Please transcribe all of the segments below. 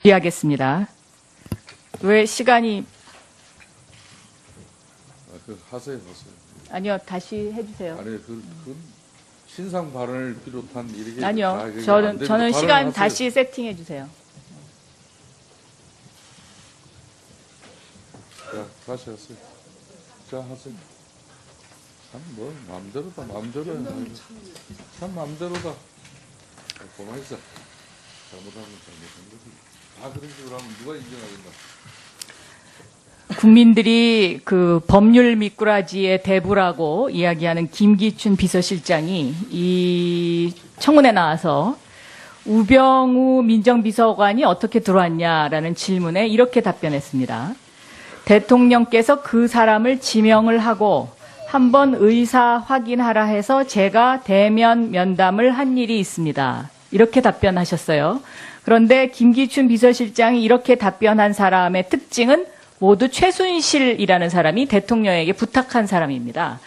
이해하겠습니다. 왜 시간이 하세요. 아니요 다시 해주세요. 아니 그 신상 발언을 비롯한 이렇게 아니요 이게 안 저는 됩니다. 시간 발언하세요. 다시 세팅해 주세요. 자 다시 하세요. 자 하세요. 참 뭐 마음대로다 마음대로 참 마음대로다. 고만 있어. 잘못하면 잘못한 거지. 다 그런 식으로 하면 누가 인정하겠나? 국민들이 그 법률 미꾸라지의 대부라고 이야기하는 김기춘 비서실장이 이 청문회 나와서 우병우 민정비서관이 어떻게 들어왔냐라는 질문에 이렇게 답변했습니다. 대통령께서 그 사람을 지명을 하고 한번 의사 확인하라 해서 제가 대면 면담을 한 일이 있습니다. 이렇게 답변하셨어요. 그런데 김기춘 비서실장이 이렇게 답변한 사람의 특징은 모두 최순실이라는 사람이 대통령에게 부탁한 사람입니다.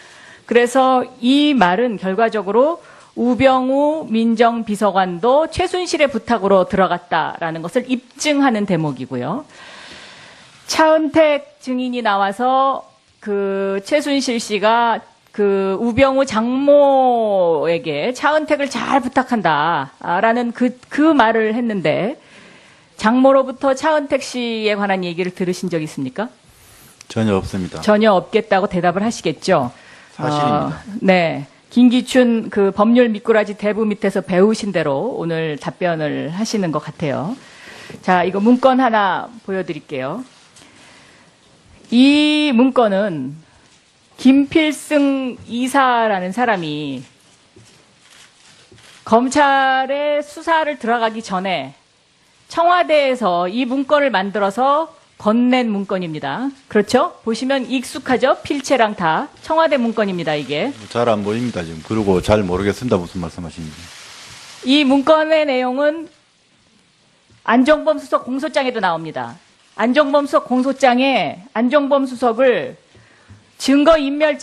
그래서 이 말은 결과적으로 우병우 민정비서관도 최순실의 부탁으로 들어갔다라는 것을 입증하는 대목이고요. 차은택 증인이 나와서 그 최순실 씨가 그 우병우 장모에게 차은택을 잘 부탁한다라는 그 말을 했는데 장모로부터 차은택 씨에 관한 얘기를 들으신 적 있습니까? 전혀 없습니다. 전혀 없겠다고 대답을 하시겠죠. 사실입니다. 네. 김기춘 그 법률 미꾸라지 대부 밑에서 배우신 대로 오늘 답변을 하시는 것 같아요. 자, 이거 문건 하나 보여드릴게요. 이 문건은 김필승 이사라는 사람이 검찰의 수사를 들어가기 전에 청와대에서 이 문건을 만들어서 건넨 문건입니다. 그렇죠? 보시면 익숙하죠? 필체랑 다. 청와대 문건입니다, 이게. 잘 안 보입니다, 지금. 그리고 잘 모르겠습니다. 무슨 말씀하시는지. 이 문건의 내용은 안종범 수석 공소장에도 나옵니다. 안종범 수석 공소장에 안종범 수석을 증거인멸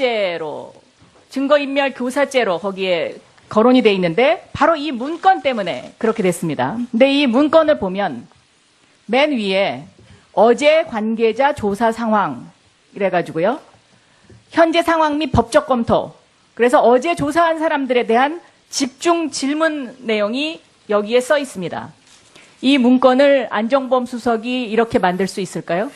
교사죄로 거기에 거론이 돼 있는데 바로 이 문건 때문에 그렇게 됐습니다. 근데 이 문건을 보면 맨 위에 어제 관계자 조사 상황 이래가지고요. 현재 상황 및 법적 검토. 그래서 어제 조사한 사람들에 대한 집중 질문 내용이 여기에 써 있습니다. 이 문건을 안종범 수석이 이렇게 만들 수 있을까요?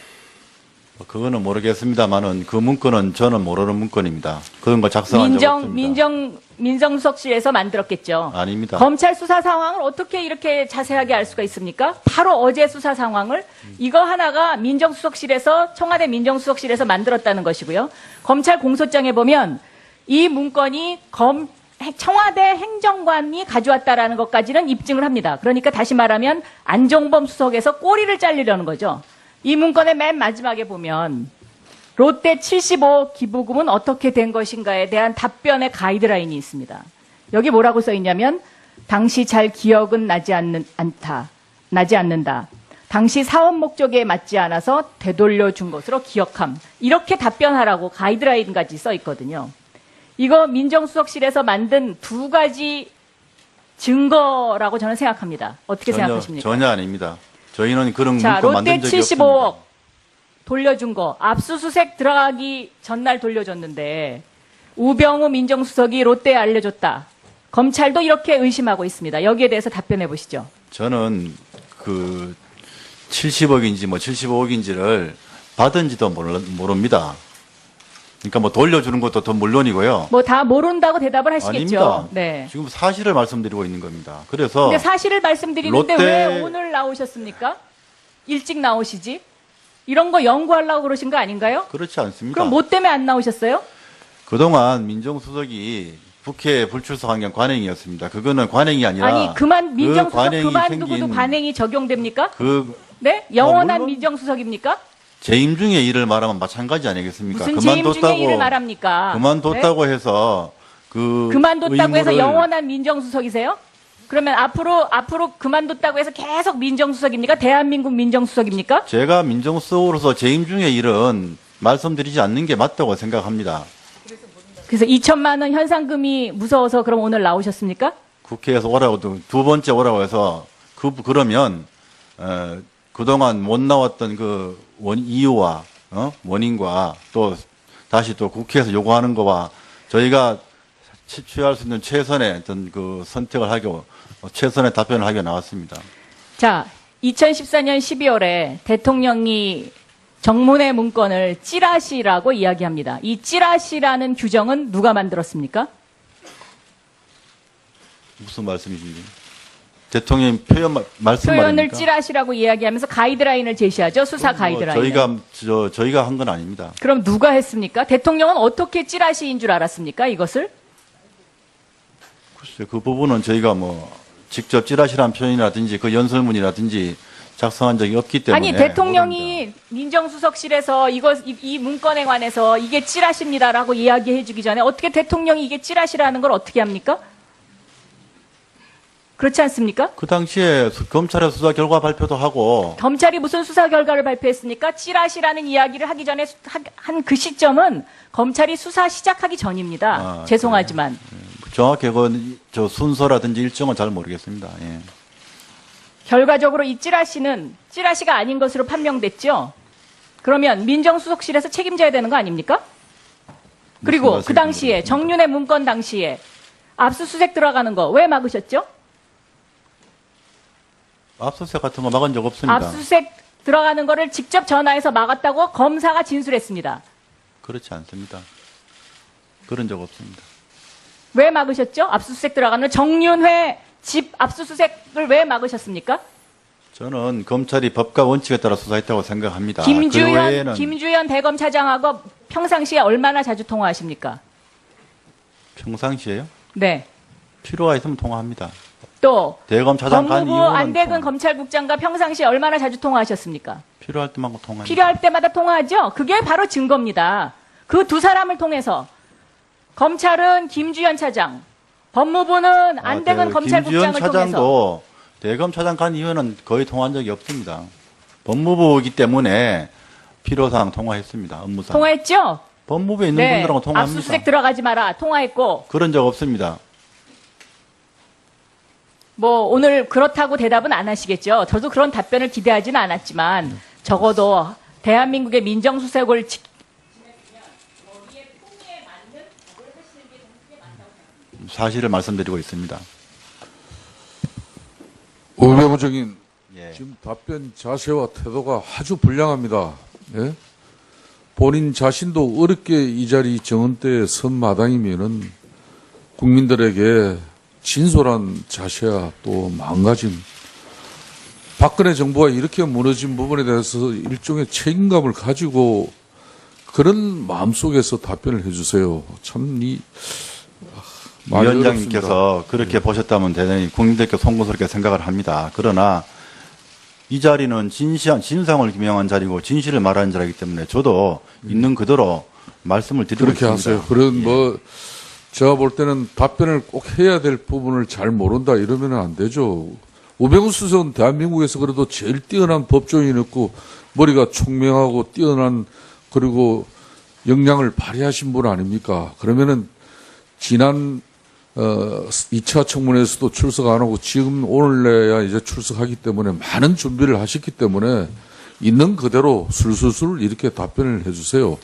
그거는 모르겠습니다만은 그 문건은 저는 모르는 문건입니다. 그런 거 작성한 적 없습니다. 민정수석실에서 만들었겠죠. 아닙니다. 검찰 수사 상황을 어떻게 이렇게 자세하게 알 수가 있습니까? 바로 어제 수사 상황을 이거 하나가 민정수석실에서 청와대 민정수석실에서 만들었다는 것이고요. 검찰 공소장에 보면 이 문건이 청와대 행정관이 가져왔다라는 것까지는 입증을 합니다. 그러니까 다시 말하면 안종범 수석에서 꼬리를 자르려는 거죠. 이 문건의 맨 마지막에 보면 롯데 75 기부금은 어떻게 된 것인가에 대한 답변의 가이드라인이 있습니다. 여기 뭐라고 써 있냐면 당시 잘 기억은 나지 않는다. 당시 사업 목적에 맞지 않아서 되돌려 준 것으로 기억함. 이렇게 답변하라고 가이드라인까지 써 있거든요. 이거 민정수석실에서 만든 두 가지 증거라고 저는 생각합니다. 어떻게 생각하십니까? 전혀 아닙니다. 저희는 그런 자, 문건 만든 롯데 적이 75억 없습니다. 돌려준 거 압수수색 들어가기 전날 돌려줬는데 우병우 민정수석이 롯데에 알려줬다. 검찰도 이렇게 의심하고 있습니다. 여기에 대해서 답변해 보시죠. 저는 그 70억인지 뭐 75억인지를 받은지도 모릅니다. 그러니까 뭐 돌려주는 것도 더 물론이고요. 뭐 다 모른다고 대답을 하시겠죠. 아닙니다. 네. 지금 사실을 말씀드리고 있는 겁니다. 그래서 근데 사실을 말씀드리는데 롯데- 왜 오늘 나오셨습니까? 일찍 나오시지? 이런 거 연구하려고 그러신 거 아닌가요? 그렇지 않습니다. 그럼 뭐 때문에 안 나오셨어요? 그동안 민정수석이 국회 불출석한 게 관행이었습니다. 그거는 관행이 아니라 아니 민정수석 관행이 그만두고도 생긴 관행이 적용됩니까? 그 네? 영원한 물론- 민정수석입니까? 재임 중에 일을 말하면 마찬가지 아니겠습니까? 무슨 재임 중에 일을 말합니까? 그만뒀다고 해서 그 그만뒀다고 해서 의무를- 영원한 민정수석이세요? 그러면 앞으로 그만뒀다고 해서 계속 민정수석입니까? 대한민국 민정수석입니까? 제가 민정수석으로서 재임 중의 일은 말씀드리지 않는 게 맞다고 생각합니다. 그래서 2천만 원 현상금이 무서워서 그럼 오늘 나오셨습니까? 국회에서 오라고 두 번째 오라고 해서 그러면 그동안 못 나왔던 그 이유와 원인과 또 다시 또 국회에서 요구하는 거와 저희가 취할 수 있는 최선의 어떤 그 선택을 하고 최선의 답변을 하게 나왔습니다. 자, 2014년 12월에 대통령이 정문회 문건을 찌라시라고 이야기합니다. 이 찌라시라는 규정은 누가 만들었습니까? 무슨 말씀이신지. 대통령 말씀 표현을 말입니까? 찌라시라고 이야기하면서 가이드라인을 제시하죠. 수사 가이드라인. 저희가 한 건 아닙니다. 그럼 누가 했습니까? 대통령은 어떻게 찌라시인 줄 알았습니까? 이것을? 글쎄, 그 부분은 저희가 뭐 직접 찌라시라는 표현이라든지 그 연설문이라든지 작성한 적이 없기 때문에. 아니, 대통령이 민정수석실에서 이 문건에 관해서 이게 찌라시입니다라고 이야기해 주기 전에 어떻게 대통령이 이게 찌라시라는 걸 어떻게 합니까? 그렇지 않습니까? 그 당시에 검찰의 수사 결과 발표도 하고. 검찰이 무슨 수사 결과를 발표했습니까? 찌라시라는 이야기를 하기 전에 한 그 시점은 검찰이 수사 시작하기 전입니다. 죄송하지만. 정확히 저 순서라든지 일정은 잘 모르겠습니다. 예. 결과적으로 이 찌라시가 아닌 것으로 판명됐죠. 그러면 민정수석실에서 책임져야 되는 거 아닙니까? 그리고 그 당시에 정윤회 문건 당시에 압수수색 들어가는 거 왜 막으셨죠? 압수수색 같은 거 막은 적 없습니다. 압수수색 들어가는 거를 직접 전화해서 막았다고 검사가 진술했습니다. 그렇지 않습니다. 그런 적 없습니다. 왜 막으셨죠? 압수수색 들어가는 정윤회 집 압수수색을 왜 막으셨습니까? 저는 검찰이 법과 원칙에 따라 수사했다고 생각합니다. 김주현 대검차장하고 평상시에 얼마나 자주 통화하십니까? 평상시에요? 네. 필요가 있으면 통화합니다. 또 대검차장 간 법무부 이후는 안대근 검찰국장과 평상시에 얼마나 자주 통화하셨습니까? 필요할 때만 통화합니다. 필요할 때마다 통화하죠? 그게 바로 증거입니다. 그 두 사람을 통해서 검찰은 김주현 차장, 법무부는 안대근 검찰국장을 김주현 통해서 차장도 대검차장 간 이후는 거의 통화한 적이 없습니다. 법무부이기 때문에 필요사항 통화했습니다. 업무상. 통화했죠? 법무부에 있는 분들하고 통화합니다. 압수수색 들어가지 마라. 통화했고. 그런 적 없습니다. 뭐 오늘 그렇다고 대답은 안 하시겠죠. 저도 그런 답변을 기대하지는 않았지만 적어도 대한민국의 민정수석을 사실을 말씀드리고 있습니다. 우병우 증인, 예. 지금 답변 자세와 태도가 아주 불량합니다. 예? 본인 자신도 어렵게 이 자리 정원대에 선 마당이면은 국민들에게 진솔한 자세와 또 마음가짐, 박근혜 정부가 이렇게 무너진 부분에 대해서 일종의 책임감을 가지고 그런 마음속에서 답변을 해주세요. 참 위원장님께서 그렇게 보셨다면 대단히 국민들께 송구스럽게 생각을 합니다. 그러나 이 자리는 진상을 규명한 자리고 진실을 말하는 자리이기 때문에 저도 있는 그대로 말씀을 드리고 그렇게 있습니다. 하세요. 그런 제가 볼 때는 답변을 꼭 해야 될 부분을 잘 모른다 이러면 안 되죠. 우병우 수석은 대한민국에서 그래도 제일 뛰어난 법조인이었고 머리가 총명하고 뛰어난 그리고 역량을 발휘하신 분 아닙니까? 그러면은 지난 2차 청문회에서도 출석 안 하고 지금 오늘내야 이제 출석하기 때문에 많은 준비를 하셨기 때문에 있는 그대로 술술술 이렇게 답변을 해주세요.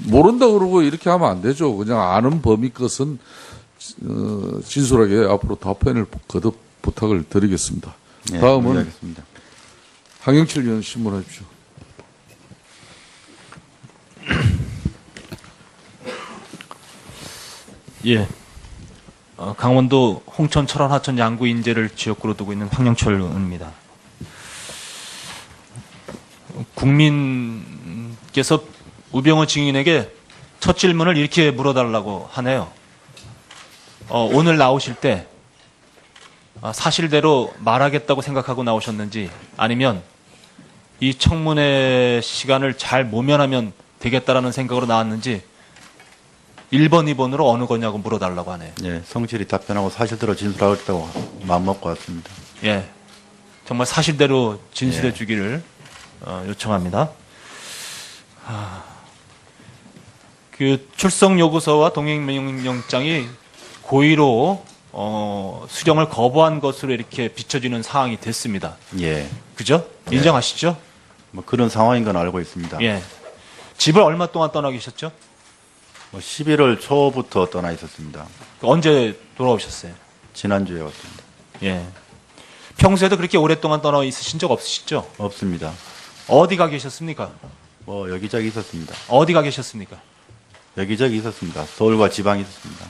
모른다 그러고 이렇게 하면 안 되죠. 그냥 아는 범위 것은 진솔하게 앞으로 답변을 거듭 부탁을 드리겠습니다. 예, 다음은 알겠습니다. 황영칠 의원 신문하십시오. 예. 강원도 홍천, 철원, 하천, 양구, 인제를 지역구로 두고 있는 황영철 의원입니다. 국민께서 우병우 증인에게 첫 질문을 이렇게 물어달라고 하네요. 오늘 나오실 때 사실대로 말하겠다고 생각하고 나오셨는지 아니면 이 청문회 시간을 잘 모면하면 되겠다라는 생각으로 나왔는지 1번, 2번으로 어느 거냐고 물어달라고 하네요. 예, 성실히 답변하고 사실대로 진술하겠다고 마음먹고 왔습니다. 예. 정말 사실대로 진술해 예. 주기를 요청합니다. 그 출석 요구서와 동행 명령장이 고의로 수령을 거부한 것으로 이렇게 비춰지는 상황이 됐습니다. 예. 그죠? 인정하시죠? 뭐 그런 상황인 건 알고 있습니다. 예. 집을 얼마 동안 떠나 계셨죠? 뭐 11월 초부터 떠나 있었습니다. 언제 돌아오셨어요? 지난주에 왔습니다. 예. 평소에도 그렇게 오랫동안 떠나 있으신 적 없으시죠? 없습니다. 어디 가 계셨습니까? 뭐 여기저기 있었습니다. 어디 가 계셨습니까? 여기저기 있었습니다. 서울과 지방에 있었습니다.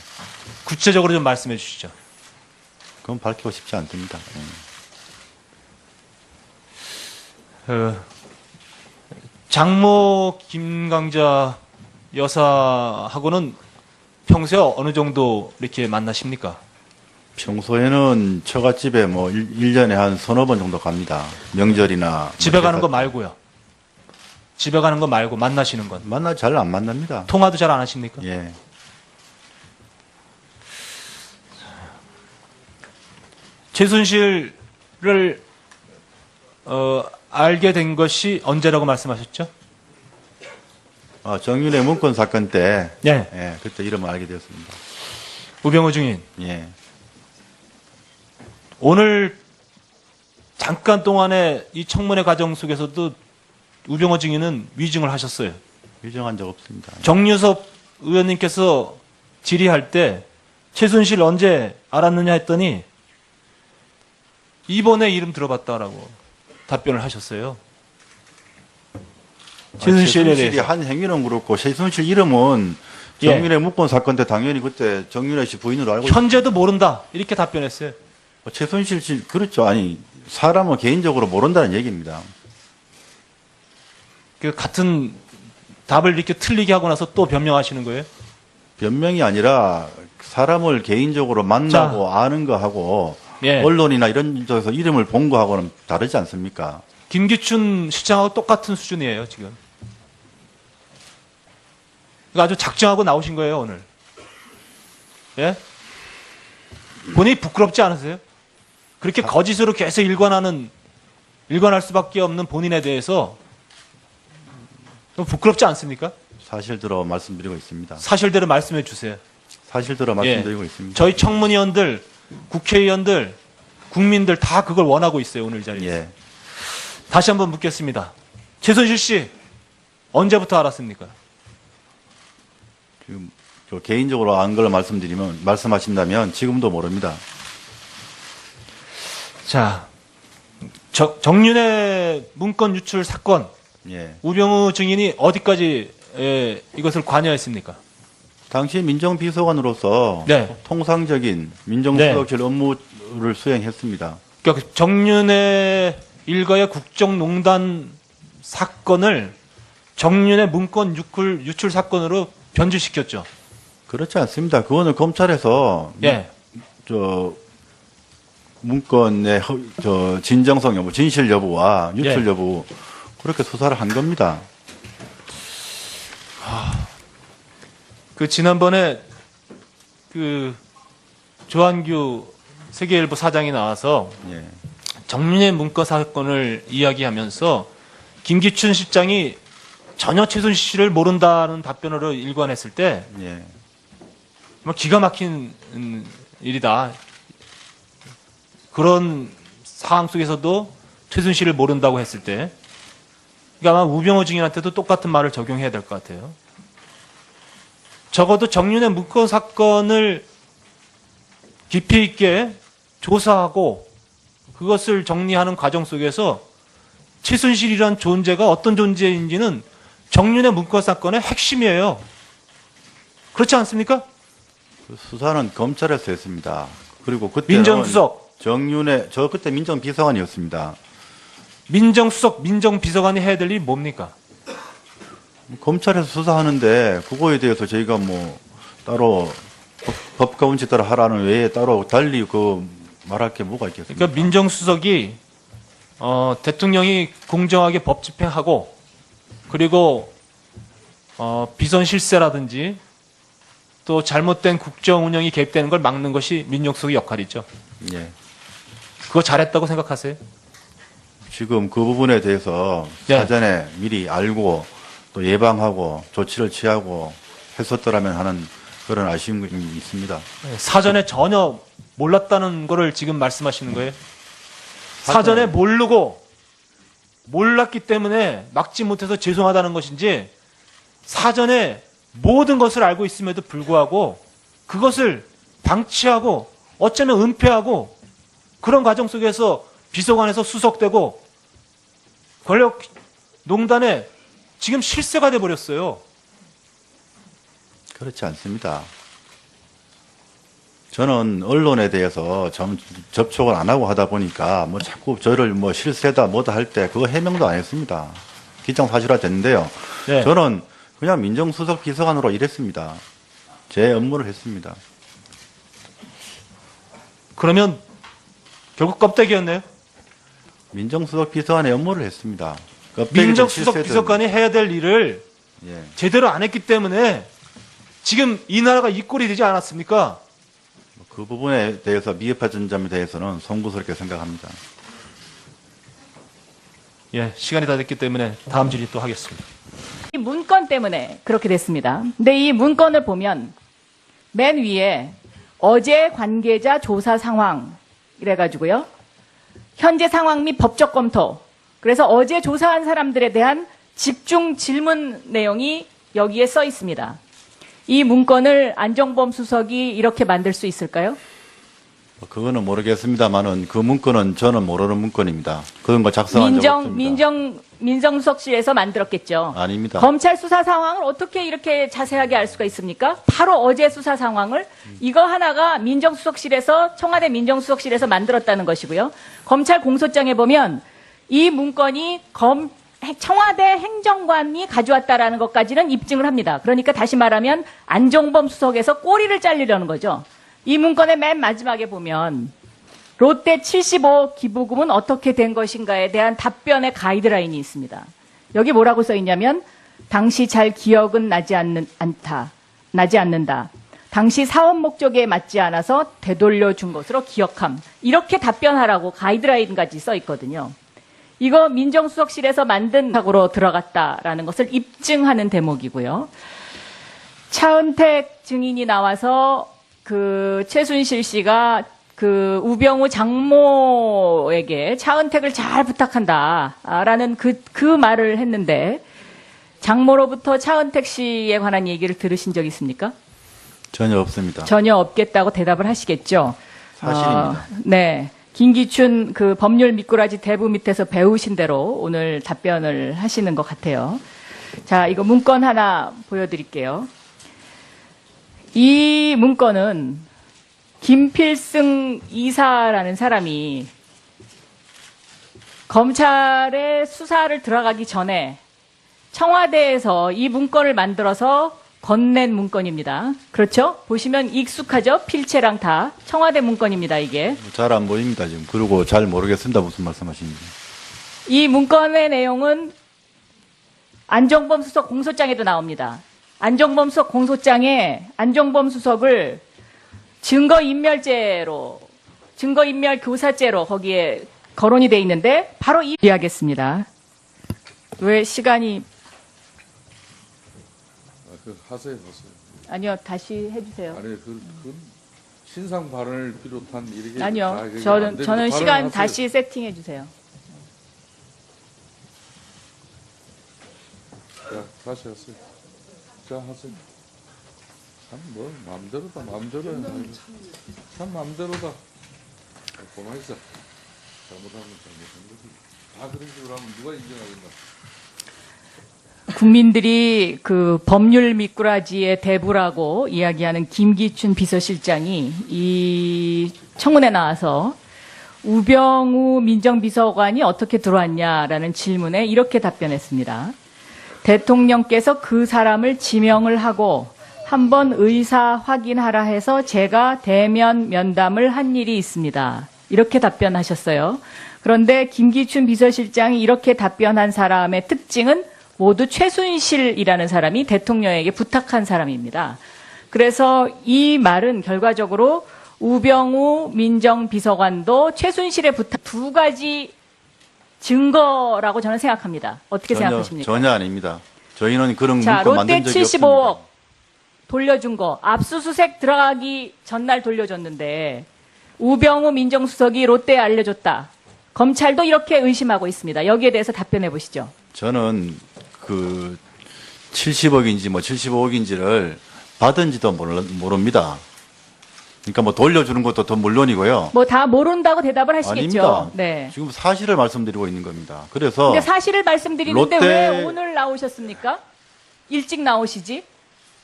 구체적으로 좀 말씀해 주시죠. 그건 밝히고 싶지 않습니다. 장모 김강자 여사하고는 평소에 어느 정도 이렇게 만나십니까? 평소에는 처갓집에 뭐 1년에 한 서너 번 정도 갑니다. 명절이나. 집에 뭐 가는 거 제사- 말고요. 집에 가는 거 말고 만나시는 건 잘 안 만납니다. 통화도 잘 안 하십니까? 예. 최순실을 알게 된 것이 언제라고 말씀하셨죠? 정윤의 문건 사건 때. 예. 예, 그때 이름을 알게 되었습니다. 우병우 증인, 예. 오늘 잠깐 동안의 이 청문회 과정 속에서도 우병우 증인은 위증을 하셨어요. 위정한 적 없습니다. 정유섭 의원님께서 질의할 때 최순실 언제 알았느냐 했더니 이번에 이름 들어봤다라고 답변을 하셨어요. 최순실에 최순실이 대해서. 한 행위는 그렇고 최순실 이름은 예. 정윤의 문건 사건 때 당연히 그때 정윤혜 씨 부인으로 알고 현재도 모른다. 이렇게 답변했어요. 최순실 씨 그렇죠. 아니 사람은 개인적으로 모른다는 얘기입니다. 그 같은 답을 이렇게 틀리게 하고 나서 또 변명하시는 거예요? 변명이 아니라 사람을 개인적으로 만나고 아는 거하고 예. 언론이나 이런 데서 이름을 본 거하고는 다르지 않습니까? 김기춘 시장하고 똑같은 수준이에요, 지금. 그러니까 아주 작정하고 나오신 거예요, 오늘. 예? 본인이 부끄럽지 않으세요? 그렇게 거짓으로 계속 일관할 수밖에 없는 본인에 대해서 좀 부끄럽지 않습니까? 사실대로 말씀드리고 있습니다. 사실대로 말씀해 주세요. 사실대로 말씀드리고 있습니다. 저희 청문위원들, 국회의원들, 국민들 다 그걸 원하고 있어요, 오늘 자리에서. 예. 다시 한번 묻겠습니다. 최순실 씨, 언제부터 알았습니까? 지금 개인적으로 안 걸 말씀하신다면 지금도 모릅니다. 자, 정윤의 문건 유출 사건, 예. 우병우 증인이 어디까지 이것을 관여했습니까? 당시 민정비서관으로서 네. 통상적인 민정수석실 업무를 수행했습니다. 그러니까 정윤의 일가의 국정농단 사건을 정윤의 문건 유출 사건으로 변질시켰죠. 그렇지 않습니다. 그거는 검찰에서 예. 문건의 진정성 여부, 진실 여부와 유출 예. 여부 그렇게 수사를 한 겁니다. 그 지난번에 그 조한규 세계일보 사장이 나와서 예. 정윤의 문건 사건을 이야기하면서 김기춘 실장이 전혀 최순실을 모른다는 답변으로 일관했을 때 예. 정말 기가 막힌 일이다. 그런 상황 속에서도 최순실을 모른다고 했을 때 그러니까 아마 우병우 증인한테도 똑같은 말을 적용해야 될 것 같아요. 적어도 정윤의 문건 사건을 깊이 있게 조사하고 그것을 정리하는 과정 속에서 최순실이란 존재가 어떤 존재인지는 정윤의 문건 사건의 핵심이에요. 그렇지 않습니까? 그 수사는 검찰에서 했습니다. 그리고 그때는 민정수석, 저 그때 민정비서관이었습니다. 민정수석, 민정비서관이 해야 될 일이 뭡니까? 검찰에서 수사하는데 그거에 대해서 저희가 뭐 따로 법과 원칙 따라 하라는 외에 따로 달리 말할 게 뭐가 있겠습니까? 그러니까 민정수석이 대통령이 공정하게 법 집행하고 그리고 비선 실세라든지 또 잘못된 국정 운영이 개입되는 걸 막는 것이 민정수석의 역할이죠. 예. 그거 잘했다고 생각하세요? 지금 그 부분에 대해서 예. 사전에 미리 알고 또 예방하고 조치를 취하고 했었더라면 하는 그런 아쉬움이 있습니다. 사전에 전혀 몰랐다는 거를 지금 말씀하시는 거예요? 사전에 모르고 몰랐기 때문에 막지 못해서 죄송하다는 것인지 사전에 모든 것을 알고 있음에도 불구하고 그것을 방치하고 어쩌면 은폐하고 그런 과정 속에서 비서관에서 수석되고 권력 농단에 지금 실세가 돼버렸어요. 그렇지 않습니다. 저는 언론에 대해서 접촉을 안 하고 하다 보니까 뭐 자꾸 저를 뭐 실세다 뭐다 할 때 그거 해명도 안 했습니다. 기정사실화 됐는데요. 네. 저는 그냥 민정수석 비서관으로 일했습니다. 제 업무를 했습니다. 그러면 결국 껍데기였네요. 민정수석 비서관의 업무를 했습니다. 껍데기든 민정수석 실세든. 비서관이 해야 될 일을 예. 제대로 안 했기 때문에 지금 이 나라가 이 꼴이 되지 않았습니까? 그 부분에 대해서 미흡한 점에 대해서는 송구스럽게 생각합니다. 예, 시간이 다 됐기 때문에 다음 질의 또 하겠습니다. 이 문건 때문에 그렇게 됐습니다. 근데 이 문건을 보면 맨 위에 어제 관계자 조사 상황 이래가지고요. 현재 상황 및 법적 검토. 그래서 어제 조사한 사람들에 대한 집중 질문 내용이 여기에 써 있습니다. 이 문건을 안정범 수석이 이렇게 만들 수 있을까요? 그거는 모르겠습니다만은 그 문건은 저는 모르는 문건입니다. 그런 거 작성한 적 없습니다. 민정수석실에서 만들었겠죠. 아닙니다. 검찰 수사 상황을 어떻게 이렇게 자세하게 알 수가 있습니까? 바로 어제 수사 상황을 이거 하나가 민정수석실에서 청와대 민정수석실에서 만들었다는 것이고요. 검찰 공소장에 보면 이 문건이 청와대 행정관이 가져왔다라는 것까지는 입증을 합니다. 그러니까 다시 말하면 안정범 수석에서 꼬리를 잘리려는 거죠. 이 문건의 맨 마지막에 보면 롯데 75 기부금은 어떻게 된 것인가에 대한 답변의 가이드라인이 있습니다. 여기 뭐라고 써 있냐면 당시 잘 기억은 나지 않는다. 당시 사업 목적에 맞지 않아서 되돌려 준 것으로 기억함. 이렇게 답변하라고 가이드라인까지 써 있거든요. 이거 민정수석실에서 만든 사고로 들어갔다라는 것을 입증하는 대목이고요. 차은택 증인이 나와서 그 최순실 씨가 그 우병우 장모에게 차은택을 잘 부탁한다라는 그 말을 했는데 장모로부터 차은택 씨에 관한 얘기를 들으신 적 있습니까? 전혀 없습니다. 전혀 없겠다고 대답을 하시겠죠. 사실입니다. 네. 김기춘 그 법률 미꾸라지 대부 밑에서 배우신 대로 오늘 답변을 하시는 것 같아요. 자, 이거 문건 하나 보여드릴게요. 이 문건은 김필승 이사라는 사람이 검찰의 수사를 들어가기 전에 청와대에서 이 문건을 만들어서 건넨 문건입니다. 그렇죠? 보시면 익숙하죠? 필체랑 다. 청와대 문건입니다, 이게. 잘 안 보입니다, 지금. 그리고 잘 모르겠습니다. 무슨 말씀하시는지. 이 문건의 내용은 안정범 수석 공소장에도 나옵니다. 안정범 수석 공소장에 안정범 수석을 증거인멸 교사죄로 거기에 거론이 돼 있는데 바로 이야기하겠습니다. 왜 시간이 하세요. 아니요, 다시 해주세요. 아니 그 신상 발언을 비롯한 이렇게 아니요, 저는 시간 다시 세팅해 주세요. 자, 다시 하세요. 자, 하세요. 참 뭐 마음대로다. 참 마음대로다. 고마있어. 잘못하면 잘못한 거지. 다 그런 식으로 하면 누가 인정하겠나? 국민들이 그 법률 미꾸라지의 대부라고 이야기하는 김기춘 비서실장이 이 청문회 나와서 우병우 민정비서관이 어떻게 들어왔냐라는 질문에 이렇게 답변했습니다. 대통령께서 그 사람을 지명을 하고 한번 의사 확인하라 해서 제가 대면 면담을 한 일이 있습니다. 이렇게 답변하셨어요. 그런데 김기춘 비서실장이 이렇게 답변한 사람의 특징은 모두 최순실이라는 사람이 대통령에게 부탁한 사람입니다. 그래서 이 말은 결과적으로 우병우 민정비서관도 최순실의 부탁 두 가지 증거라고 저는 생각합니다. 어떻게 생각하십니까? 전혀 아닙니다. 저희는 그런 자, 문건 롯데 만든 적이 75억 없습니다. 돌려준 거 압수수색 들어가기 전날 돌려줬는데 우병우 민정수석이 롯데에 알려줬다. 검찰도 이렇게 의심하고 있습니다. 여기에 대해서 답변해 보시죠. 저는 그 70억인지 뭐 75억인지를 받은지도 모릅니다. 그러니까 뭐 돌려주는 것도 더 물론이고요. 뭐 다 모른다고 대답을 하시겠죠. 아닙니다. 네. 지금 사실을 말씀드리고 있는 겁니다. 그래서 근데 사실을 말씀드리는데 롯데- 왜 오늘 나오셨습니까? 일찍 나오시지?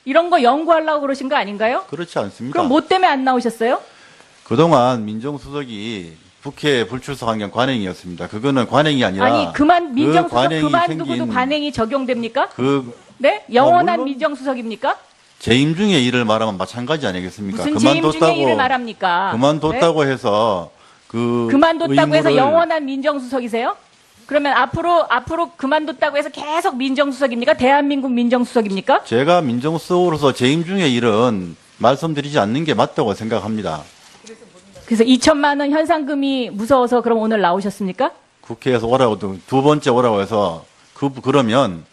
이런 거 연구하려고 그러신 거 아닌가요? 그렇지 않습니다. 그럼 뭐 때문에 안 나오셨어요? 그동안 민정수석이 국회 불출석한 게 관행이었습니다. 그거는 관행이 아니라 아니 민정수석 관행이 그만두고도 생긴 관행이 적용됩니까? 그 네? 영원한 물론- 민정수석입니까? 재임 중에 일을 말하면 마찬가지 아니겠습니까? 무슨 재임 중에 일을 말합니까? 그만뒀다고 해서 그 그만뒀다고 해서 의무를- 영원한 민정수석이세요? 그러면 앞으로 그만뒀다고 해서 계속 민정수석입니까? 대한민국 민정수석입니까? 제가 민정수석으로서 재임 중의 일은 말씀드리지 않는 게 맞다고 생각합니다. 그래서 2천만 원 현상금이 무서워서 그럼 오늘 나오셨습니까? 국회에서 오라고 두 번째 오라고 해서 그러면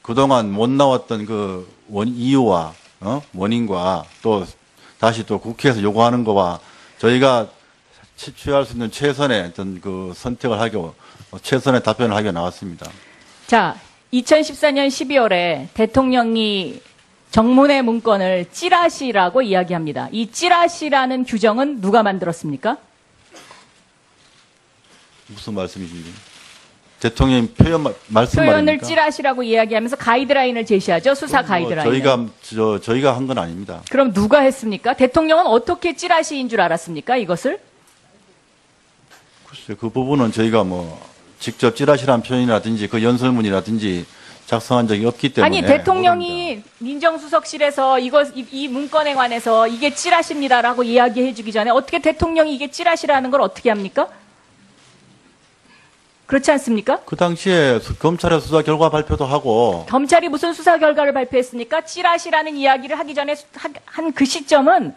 그동안 못 나왔던 그 이유와 원인과 또 다시 또 국회에서 요구하는 거와 저희가 취할 수 있는 최선의 어떤 그 선택을 하고 최선의 답변을 하게 나왔습니다. 자, 2014년 12월에 대통령이 정문회 문건을 찌라시라고 이야기합니다. 이 찌라시라는 규정은 누가 만들었습니까? 무슨 말씀이신지 대통령님 말씀 표현을 말입니까? 찌라시라고 이야기하면서 가이드라인을 제시하죠. 수사 가이드라인. 저희가 한 건 아닙니다. 그럼 누가 했습니까? 대통령은 어떻게 찌라시인 줄 알았습니까? 이것을? 글쎄 그 부분은 저희가 뭐 직접 찌라시란 표현이라든지 그 연설문이라든지 작성한 적이 없기 때문에 아니 대통령이 민정수석실에서 이 문건에 관해서 이게 찌라시입니다라고 이야기해주기 전에 어떻게 대통령이 이게 찌라시라는 걸 어떻게 합니까? 그렇지 않습니까? 그 당시에 검찰의 수사 결과 발표도 하고 검찰이 무슨 수사 결과를 발표했습니까? 찌라시라는 이야기를 하기 전에 한 그 시점은